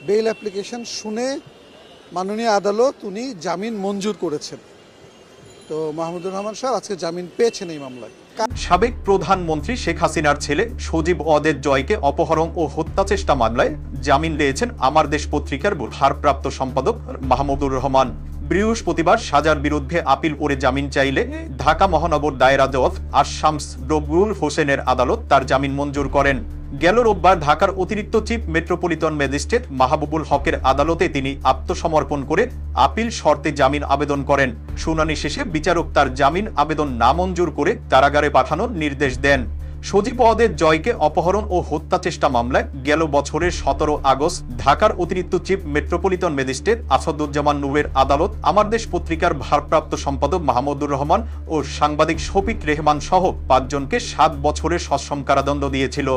Bail application শুনে মাননীয় আদালত উনি জামিন মঞ্জুর করেছেন। তো মাহমুদুর রহমান সাহেব আজকে জামিন পেয়েছেন এই মামলায়। সাবেক প্রধানমন্ত্রী শেখ হাসিনার ছেলে সজীব ওয়াজেদ জয়কে অপহরণ ও হত্যা চেষ্টা মামলায় জামিন দিয়েছেন আমার দেশ পত্রিকার ভারপ্রাপ্ত সম্পাদক মাহমুদুর রহমান। বৃহস্পতিবার সাজার বিরুদ্ধে আপিল করে জামিন চাইলে ঢাকা মহানগর দায়রা জজ আশামস রবুল হোসেনের আদালত তার জামিন মঞ্জুর করেন। গেল রোববার ঢাকার অতিরিক্ত চিফ মেট্রোপলিটন ম্যাজিস্ট্রেট মাহবুবুল হকের আদালতে তিনি আত্মসমর্পণ করে আপিল শর্তে জামিন আবেদন করেন। শুনানি শেষে বিচারক তার জামিন আবেদন নামঞ্জুর করে কারাগারে পাঠানোর নির্দেশ দেন। সজীব ওয়াজেদ জয়কে অপহরণ ও হত্যা চেষ্টা মামলায় গেল বছরের 17 আগস্ট ঢাকার অতিরিক্ত চিফ মেট্রোপলিটন ম্যাজিস্ট্রেট আসাদুজ্জামান নূরের আদালত আমার দেশ পত্রিকার ভারপ্রাপ্ত সম্পাদক মাহমুদুর রহমান ও সাংবাদিক শফিক রেহমান সহ 5 জনকে 7 বছরের সশ্রম কারাদণ্ড দিয়েছিল।